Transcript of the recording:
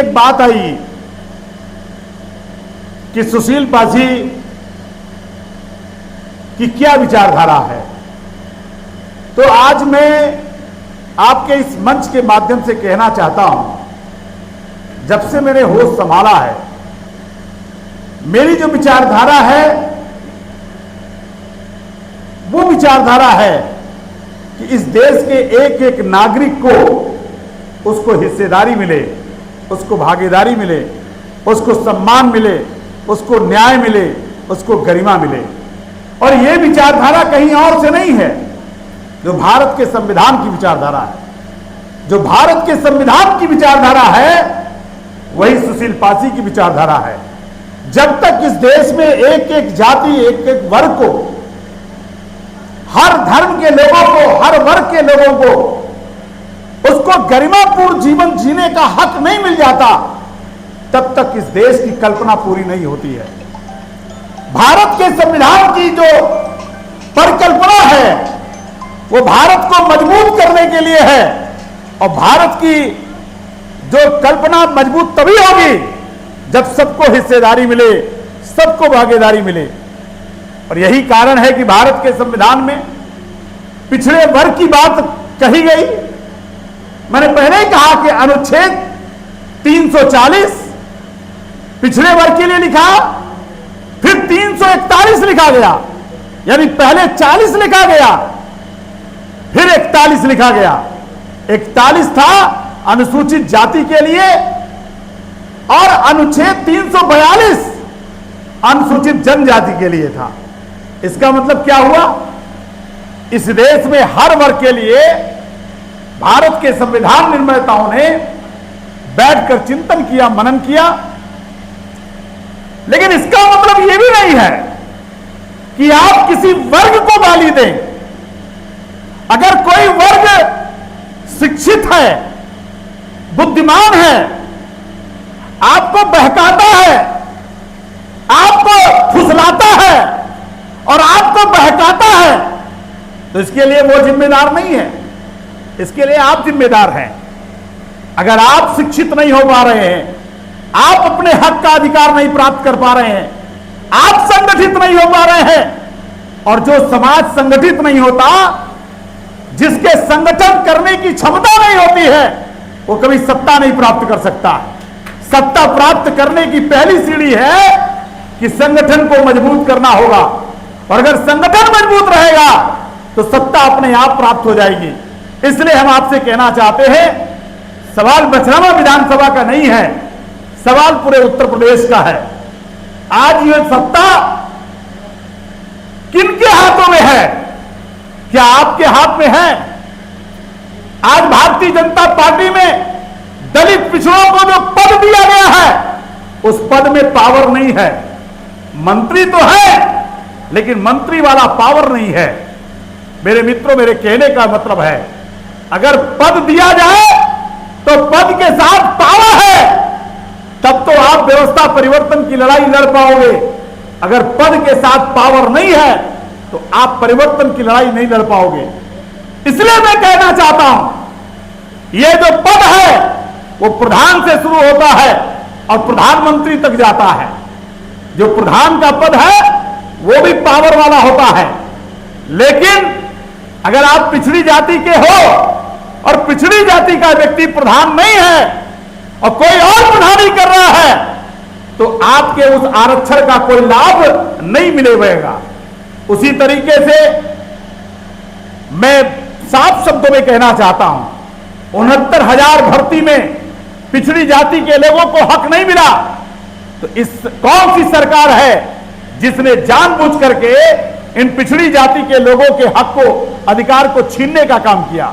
एक बात आई कि सुशील पासी की क्या विचारधारा है, तो आज मैं आपके इस मंच के माध्यम से कहना चाहता हूं, जब से मैंने होश संभाला है, मेरी जो विचारधारा है वो विचारधारा है कि इस देश के एक एक नागरिक को उसको हिस्सेदारी मिले, उसको भागीदारी मिले, उसको सम्मान मिले, उसको न्याय मिले, उसको गरिमा मिले। और यह विचारधारा कहीं और से नहीं है, जो भारत के संविधान की विचारधारा है। जो भारत के संविधान की विचारधारा है वही सुशील पासी की विचारधारा है। जब तक इस देश में एक एक जाति, एक एक वर्ग को, हर धर्म के लोगों को, हर वर्ग के लोगों को उसको गरिमापूर्ण जीवन जीने का हक नहीं मिल जाता, तब तक इस देश की कल्पना पूरी नहीं होती है। भारत के संविधान की जो परिकल्पना है वो भारत को मजबूत करने के लिए है, और भारत की जो कल्पना मजबूत तभी होगी जब सबको हिस्सेदारी मिले, सबको भागीदारी मिले। और यही कारण है कि भारत के संविधान में पिछड़े वर्ग की बात कही गई। मैंने पहले ही कहा कि अनुच्छेद 340 पिछड़े वर्ग के लिए लिखा, फिर 341 लिखा गया, यानी पहले 40 लिखा गया, फिर 41 लिखा गया। 41 था अनुसूचित जाति के लिए और अनुच्छेद 342 अनुसूचित जनजाति के लिए था। इसका मतलब क्या हुआ? इस देश में हर वर्ग के लिए भारत के संविधान निर्माताओं ने बैठकर चिंतन किया, मनन किया। लेकिन इसका मतलब यह भी नहीं है कि आप किसी वर्ग को गाली दें। अगर कोई वर्ग शिक्षित है, बुद्धिमान है, आपको बहकाता है, आपको फुसलाता है और आपको बहकाता है, तो इसके लिए वो जिम्मेदार नहीं है, इसके लिए आप जिम्मेदार हैं। अगर आप शिक्षित नहीं हो पा रहे हैं, आप अपने हक का अधिकार नहीं प्राप्त कर पा रहे हैं, आप संगठित नहीं हो पा रहे हैं, और जो समाज संगठित नहीं होता, जिसके संगठन करने की क्षमता नहीं होती है, वो कभी सत्ता नहीं प्राप्त कर सकता। सत्ता प्राप्त करने की पहली सीढ़ी है कि संगठन को मजबूत करना होगा, और अगर संगठन मजबूत रहेगा तो सत्ता अपने आप प्राप्त हो जाएगी। इसलिए हम आपसे कहना चाहते हैं, सवाल बछरावा विधानसभा का नहीं है, सवाल पूरे उत्तर प्रदेश का है। आज यह सत्ता किनके हाथों में है? क्या आपके हाथ में है? आज भारतीय जनता पार्टी में दलित पिछड़ों को जो पद दिया गया है, उस पद में पावर नहीं है। मंत्री तो है, लेकिन मंत्री वाला पावर नहीं है। मेरे मित्रों, मेरे कहने का मतलब है, अगर पद दिया जाए तो पद के साथ पावर है, तब तो आप व्यवस्था परिवर्तन की लड़ाई लड़ पाओगे। अगर पद के साथ पावर नहीं है तो आप परिवर्तन की लड़ाई नहीं लड़ पाओगे। इसलिए मैं कहना चाहता हूं, यह जो पद है वो प्रधान से शुरू होता है और प्रधानमंत्री तक जाता है। जो प्रधान का पद है वो भी पावर वाला होता है, लेकिन अगर आप पिछड़ी जाति के हो और पिछड़ी जाति का व्यक्ति प्रधान नहीं है और कोई और प्रधानी कर रहा है, तो आपके उस आरक्षण का कोई लाभ नहीं मिलेगा। उसी तरीके से मैं साफ शब्दों में कहना चाहता हूं, 69,000 भर्ती में पिछड़ी जाति के लोगों को हक नहीं मिला, तो इस कौन सी सरकार है जिसने जानबूझ करके इन पिछड़ी जाति के लोगों के हक को, अधिकार को छीनने का काम किया?